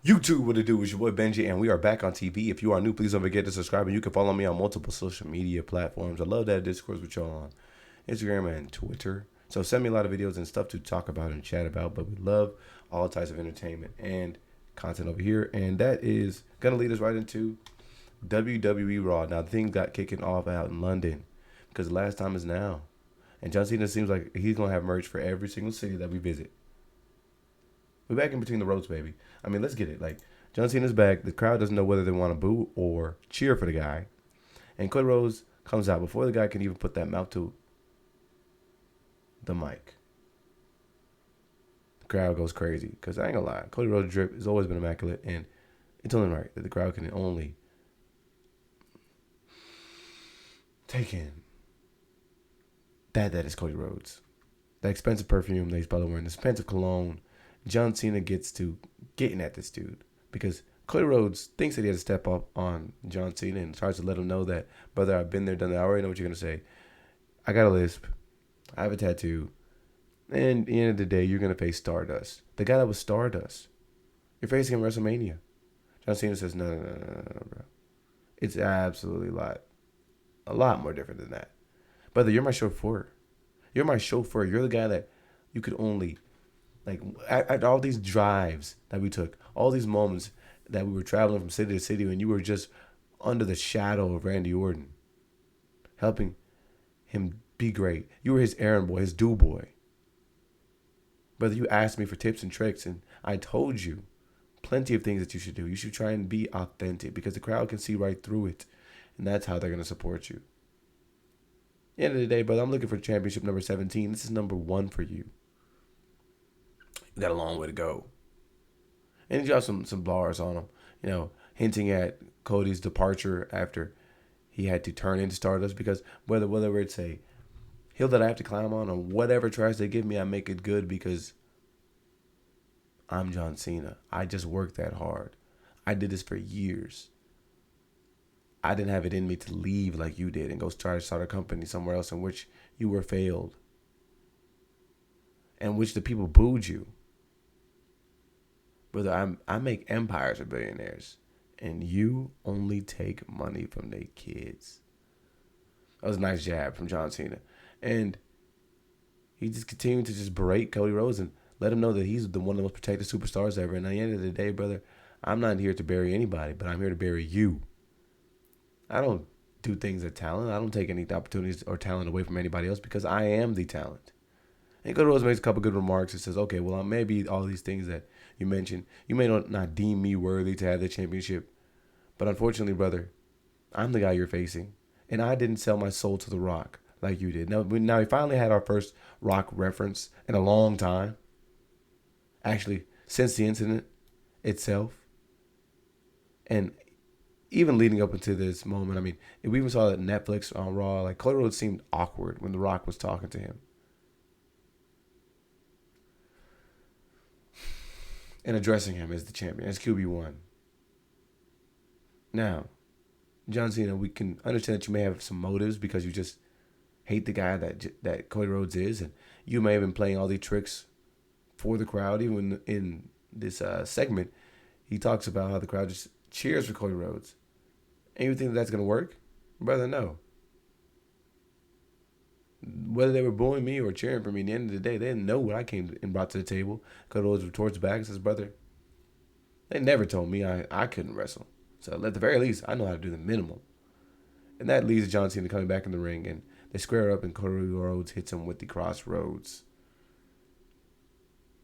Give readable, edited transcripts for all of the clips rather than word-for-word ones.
YouTube, what it do is your boy Benji, and we are back on TV. If you are new, please don't forget to subscribe, and you can follow me on multiple social media platforms. I love that discourse with y'all on Instagram and Twitter. So send me a lot of videos and stuff to talk about and chat about, but we love all types of entertainment and content over here, and that is going to lead us right into WWE Raw. Now, things got kicking off out in London because the last time is now, and John Cena seems like he's going to have merch for every single city that we visit. We're back in between the roads, baby. I mean, let's get it. Like, John Cena's back. The crowd doesn't know whether they want to boo or cheer for the guy. And Cody Rhodes comes out before the guy can even put that mouth to the mic. The crowd goes crazy. Because I ain't going to lie. Cody Rhodes' drip has always been immaculate. And it's only right that the crowd can only take in that is Cody Rhodes. That expensive perfume that he's probably wearing. The expensive cologne. John Cena gets to getting at this dude because Cody Rhodes thinks that he has to step up on John Cena and tries to let him know that, brother, I've been there, done that. I already know what you're going to say. I got a lisp. I have a tattoo. And at the end of the day, you're going to face Stardust. The guy that was Stardust. You're facing him at WrestleMania. John Cena says, no, bro. It's absolutely a lot more different than that. Brother, you're my chauffeur. You're my chauffeur. You're the guy that you could only... Like, at all these drives that we took, all these moments that we were traveling from city to city when you were just under the shadow of Randy Orton, helping him be great. You were his errand boy, his do boy. Brother, you asked me for tips and tricks, and I told you plenty of things that you should do. You should try and be authentic because the crowd can see right through it, and that's how they're going to support you. At the end of the day, brother, I'm looking for championship number 17. This is number 1 for you. You got a long way to go. And he dropped some bars on him, hinting at Cody's departure after he had to turn into Stardust because whether it's a hill that I have to climb on or whatever tries they give me, I make it good because I'm John Cena. I just worked that hard. I did this for years. I didn't have it in me to leave like you did and go try to start a company somewhere else in which you were failed. And which the people booed you. Brother, I make empires of billionaires, and you only take money from their kids. That was a nice jab from John Cena. And he just continued to just berate Cody Rhodes and let him know that he's the one of the most protected superstars ever. And at the end of the day, brother, I'm not here to bury anybody, but I'm here to bury you. I don't do things at talent. I don't take any opportunities or talent away from anybody else because I am the talent. And Cody Rhodes makes a couple good remarks. It says, okay, well, maybe all these things that you mentioned, you may not deem me worthy to have the championship. But unfortunately, brother, I'm the guy you're facing. And I didn't sell my soul to The Rock like you did. Now we finally had our first Rock reference in a long time. Actually, since the incident itself. And even leading up into this moment, I mean, we even saw that Netflix on Raw, like Cody Rhodes seemed awkward when The Rock was talking to him. And addressing him as the champion, as QB1. Now, John Cena, we can understand that you may have some motives because you just hate the guy that Cody Rhodes is, and you may have been playing all these tricks for the crowd. Even in this segment, he talks about how the crowd just cheers for Cody Rhodes. And you think that's going to work? Brother, no. Whether they were booing me or cheering for me, at the end of the day, they didn't know what I came and brought to the table. Cody Rhodes retorts back and says, brother, they never told me I couldn't wrestle. So at the very least, I know how to do the minimum. And that leads to John Cena coming back in the ring, and they square up, and Cody Rhodes hits him with the crossroads.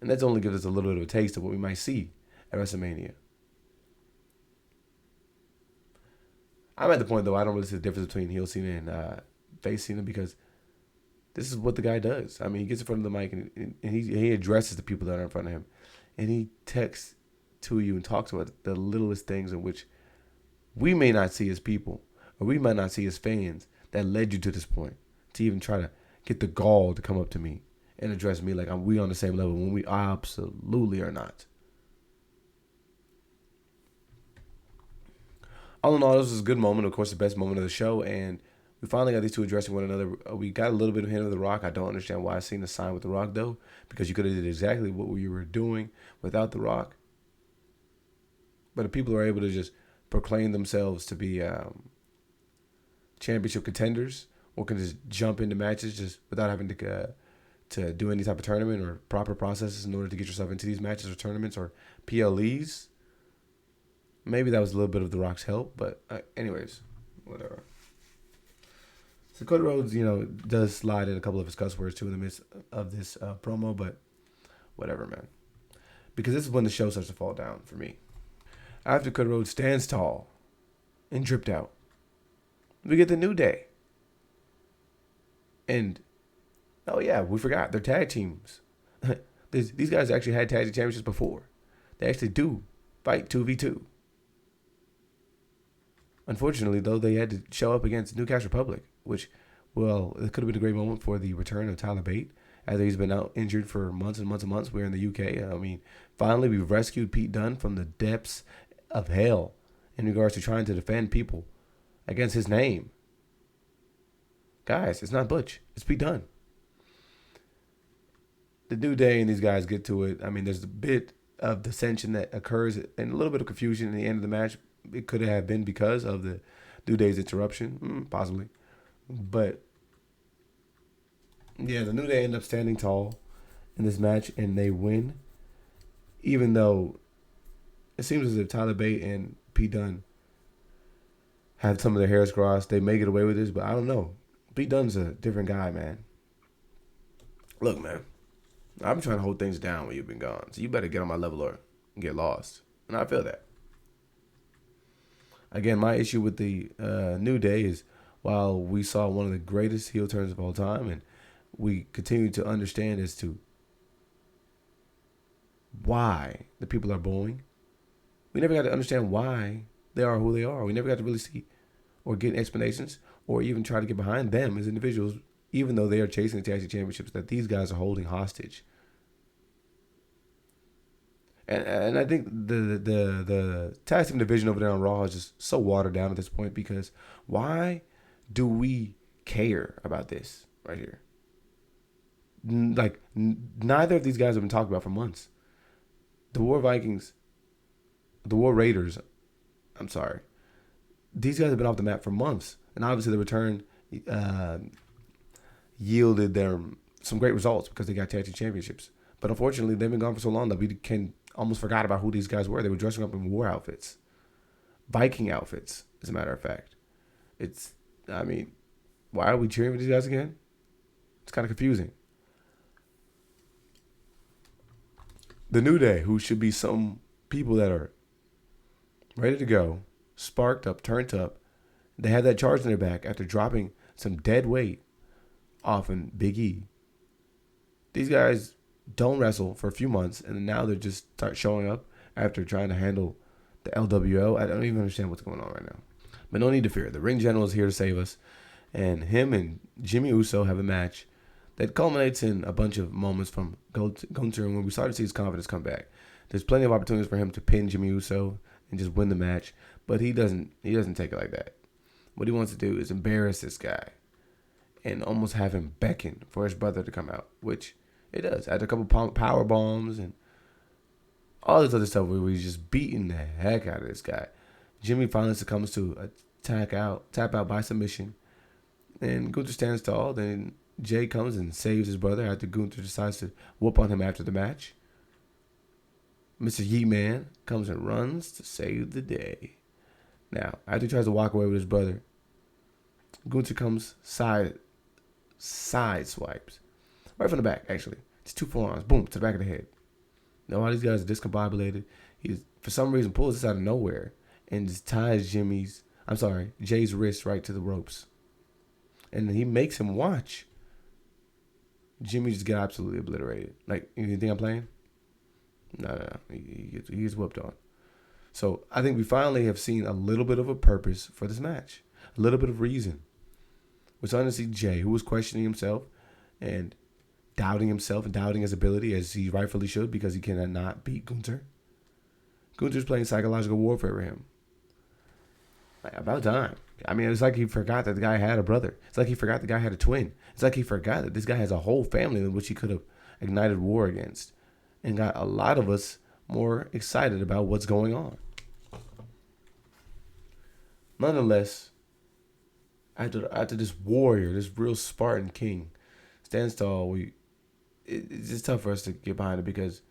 And that's only gives us a little bit of a taste of what we might see at WrestleMania. I'm at the point, though, I don't really see the difference between heel Cena and face Cena because this is what the guy does. I mean, he gets in front of the mic and he addresses the people that are in front of him. And he texts to you and talks about the littlest things in which we may not see as people or we might not see as fans that led you to this point to even try to get the gall to come up to me and address me like we on the same level when we absolutely are not. All in all, this was a good moment. Of course, the best moment of the show. And we finally got these two addressing one another. We got a little bit of hint of The Rock. I don't understand why I seen the sign with The Rock, though, because you could have did exactly what you were doing without The Rock. But if people are able to just proclaim themselves to be championship contenders, or can just jump into matches just without having to do any type of tournament or proper processes in order to get yourself into these matches or tournaments or PLEs, maybe that was a little bit of The Rock's help. But anyways, whatever. So Cody Rhodes, does slide in a couple of his cuss words too in the midst of this promo, but whatever, man. Because this is when the show starts to fall down for me. After Cody Rhodes stands tall and dripped out, we get the New Day. And, oh yeah, we forgot, they're tag teams. These guys actually had tag team championships before. They actually do fight 2v2. Unfortunately, though, they had to show up against Newcastle Republic, which, well, it could have been a great moment for the return of Tyler Bate, as he's been out injured for months and months and months. We're in the UK. I mean, finally, we've rescued Pete Dunne from the depths of hell in regards to trying to defend people against his name. Guys, it's not Butch. It's Pete Dunne. The New Day and these guys get to it. I mean, there's a bit of dissension that occurs and a little bit of confusion in the end of the match. It could have been because of the New Day's interruption, possibly. But, yeah, the New Day end up standing tall in this match, and they win. Even though it seems as if Tyler Bate and Pete Dunne had some of their hairs crossed. They may get away with this, but I don't know. Pete Dunne's a different guy, man. Look, man, I've been trying to hold things down when you've been gone, so you better get on my level or get lost. And I feel that. Again, my issue with the New Day is, while we saw one of the greatest heel turns of all time, and we continue to understand as to why the people are booing, we never got to understand why they are who they are. We never got to really see or get explanations or even try to get behind them as individuals, even though they are chasing the tag team championships that these guys are holding hostage. And I think the tag team division over there on Raw is just so watered down at this point, because why do we care about this right here? Neither of these guys have been talked about for months. The War Raiders, I'm sorry. These guys have been off the map for months. And obviously the return yielded them some great results because they got tag team championships. But unfortunately, they've been gone for so long that we almost forgot about who these guys were. They were dressing up in war outfits. Viking outfits, as a matter of fact. Why are we cheering for these guys again? It's kind of confusing. The New Day, who should be some people that are ready to go, sparked up, turned up. They had that charge in their back after dropping some dead weight off in Big E. These guys don't wrestle for a few months, and now they just start showing up after trying to handle the LWO. I don't even understand what's going on right now. But no need to fear. The ring general is here to save us. And him and Jimmy Uso have a match that culminates in a bunch of moments from Gunther, and when we start to see his confidence come back. There's plenty of opportunities for him to pin Jimmy Uso and just win the match, but he doesn't take it like that. What he wants to do is embarrass this guy and almost have him beckon for his brother to come out, which it does. After a couple power bombs and all this other stuff where he's just beating the heck out of this guy, Jimmy finally succumbs to a tap out by submission, and Gunther stands tall. Then Jay comes and saves his brother after Gunther decides to whoop on him after the match. Mr. Yeet Man comes and runs to save the day. Now, after he tries to walk away with his brother, Gunther comes side swipes. Right from the back, actually. Just two forearms. Boom, to the back of the head. Now, all these guys are discombobulated. He, for some reason, pulls this out of nowhere and just ties Jay's wrist right to the ropes. And he makes him watch. Jimmy just got absolutely obliterated. Like, you think I'm playing? No. He gets whooped on. So I think we finally have seen a little bit of a purpose for this match. A little bit of reason. We're starting to see Jay, who was questioning himself and doubting himself and doubting his ability, as he rightfully should, because he cannot beat Gunther. Gunther's playing psychological warfare with him. Like, about time. I mean, it's like he forgot that the guy had a brother. It's like he forgot the guy had a twin. It's like he forgot that this guy has a whole family in which he could have ignited war against and got a lot of us more excited about what's going on. Nonetheless, after this warrior, this real Spartan king stands tall, it's just tough for us to get behind it because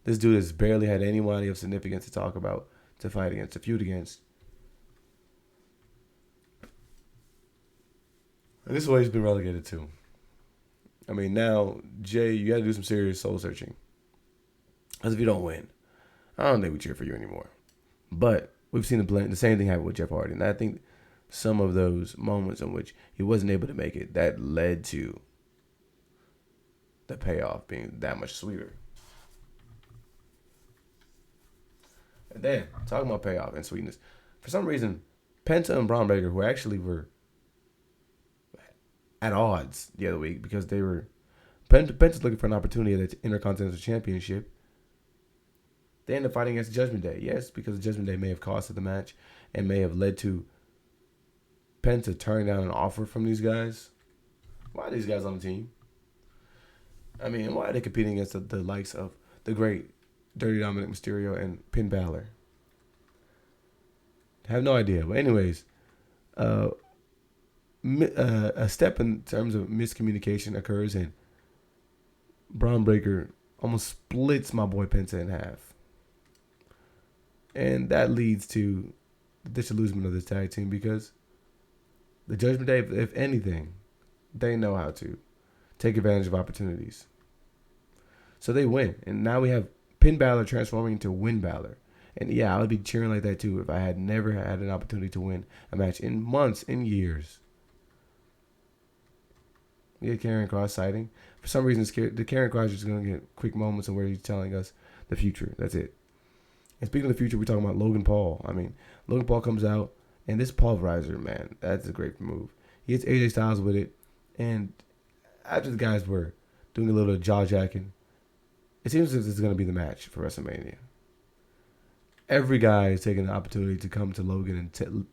this dude has barely had anybody of significance to talk about, to fight against, to feud against. And this is what he's been relegated to. I mean, now, Jay, you got to do some serious soul searching. Because if you don't win, I don't think we cheer for you anymore. But we've seen the same thing happen with Jeff Hardy. And I think some of those moments in which he wasn't able to make it, that led to the payoff being that much sweeter. And then, talking about payoff and sweetness, for some reason, Penta and Braun Breaker, who actually were at odds the other week because they were Penta's looking for an opportunity at the Intercontinental Championship. They ended up fighting against Judgment Day. Yes, because Judgment Day may have costed the match and may have led to Penta turning down an offer from these guys. Why are these guys on the team? I mean, why are they competing against the likes of the great Dirty Dominic Mysterio and Finn Balor? I have no idea. But anyways, a step in terms of miscommunication occurs and Braun Breaker almost splits my boy Penta in half. And that leads to the disillusionment of this tag team because the Judgment Day, if anything, they know how to take advantage of opportunities. So they win. And now we have Finn Balor transforming into Win Balor. And yeah, I would be cheering like that too if I had never had an opportunity to win a match in months, in years. We get Karrion Kross sighting. For some reason, the Karrion Kross is just going to get quick moments of where he's telling us the future. That's it. And speaking of the future, we're talking about Logan Paul. I mean, Logan Paul comes out, and this pulverizer, man, that's a great move. He hits AJ Styles with it, and after the guys were doing a little jaw jacking, it seems as if it's going to be the match for WrestleMania. Every guy is taking the opportunity to come to Logan and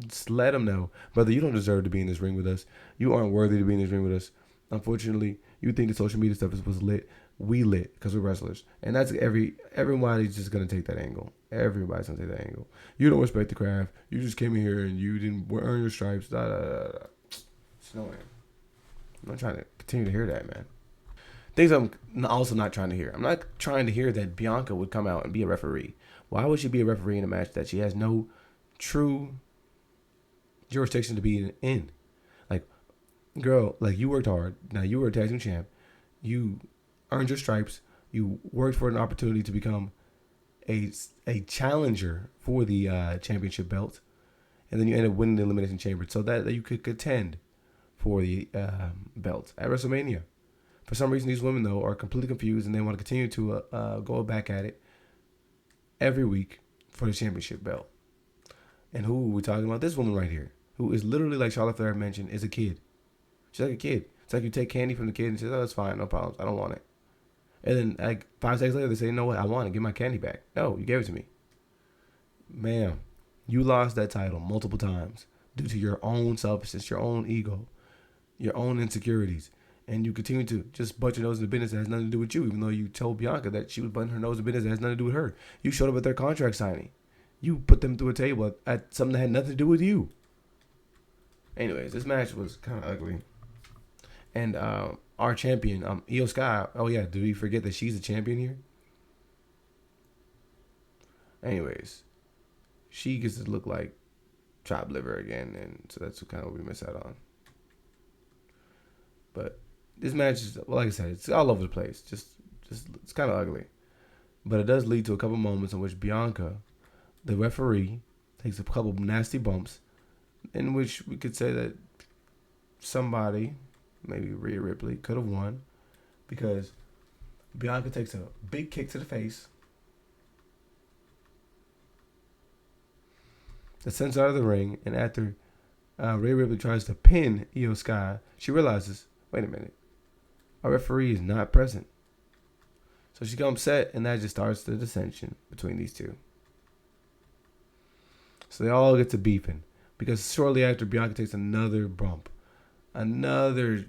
just let him know, brother, you don't deserve to be in this ring with us. You aren't worthy to be in this ring with us. Unfortunately, you think the social media stuff was lit. We lit because we're wrestlers. And that's everybody's just going to take that angle. Everybody's going to take that angle. You don't respect the craft. You just came in here and you didn't earn your stripes. Da, da, da, da. It's annoying. I'm not trying to continue to hear that, man. Things I'm also not trying to hear. I'm not trying to hear that Bianca would come out and be a referee. Why would she be a referee in a match that she has no true jurisdiction to be in? Like, girl, like, you worked hard. Now you were a tag team champ. You earned your stripes. You worked for an opportunity to become a challenger for the championship belt, and then you end up winning the Elimination Chamber so that you could contend for the belt at WrestleMania. For some reason, these women, though, are completely confused, and they want to continue to go back at it every week for the championship belt. And who are we talking about? This woman right here, who is literally, like Charlotte Flair mentioned, is a kid. She's like a kid. It's like you take candy from the kid and say, oh, that's fine, no problems. I don't want it. And then like 5 seconds later, they say, you know what? I want it. Give my candy back. No, you gave it to me. Ma'am, you lost that title multiple times due to your own selfishness, your own ego, your own insecurities. And you continue to just butt your nose in the business that has nothing to do with you, even though you told Bianca that she was butting her nose in business that has nothing to do with her. You showed up at their contract signing. You put them through a table at something that had nothing to do with you. Anyways, this match was kind of ugly. And our champion, Io Sky, oh yeah, did we forget that she's the champion here? Anyways, she gets to look like chopped liver again, and so that's kind of what we miss out on. But this match is, well, like I said, it's all over the place. Just it's kind of ugly. But it does lead to a couple moments in which Bianca, the referee, takes a couple nasty bumps, in which we could say that somebody, maybe Rhea Ripley, could have won, because Bianca takes a big kick to the face that sends her out of the ring, and after Rhea Ripley tries to pin Io Sky, she realizes, wait a minute, our referee is not present. So she gets upset, and that just starts the dissension between these two. So they all get to beefing, because shortly after, Bianca takes another bump, another, you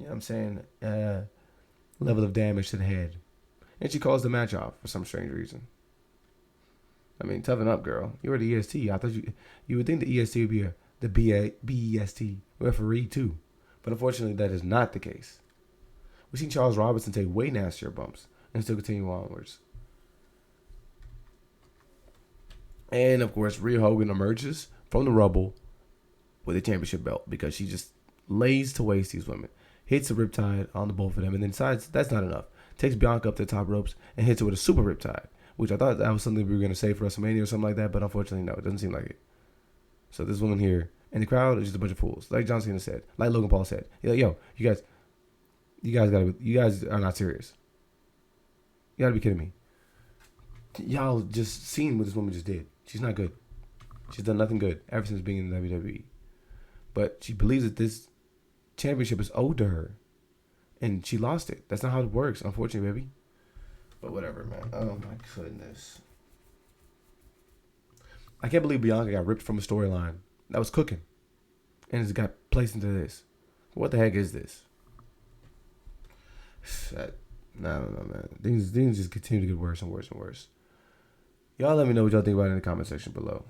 know what I'm saying, level of damage to the head, and she calls the match off for some strange reason. I mean, toughen up, girl. You were the EST. I thought you would think the EST would be the BEST referee too, but unfortunately that is not the case. We've seen Charles Robinson take way nastier bumps and still continue onwards. And of course, Rhea Hogan emerges from the rubble with a championship belt because she just lays to waste these women. Hits a riptide on the both of them, and then decides that's not enough. Takes Bianca up to the top ropes and hits her with a super riptide, which I thought that was something we were going to say for WrestleMania or something like that, but unfortunately, no, it doesn't seem like it. So this woman here, and the crowd is just a bunch of fools. Like John Cena said, like Logan Paul said. He's like, yo, you guys are not serious. You gotta be kidding me. Y'all just seen what this woman just did. She's not good. She's done nothing good ever since being in the WWE. But she believes that this championship is owed to her. And she lost it. That's not how it works, unfortunately, baby. But whatever, man. Oh my goodness. I can't believe Bianca got ripped from a storyline that was cooking. And it's got placed into this. What the heck is this? No, man. Things just continue to get worse and worse and worse. Y'all let me know what y'all think about it in the comment section below.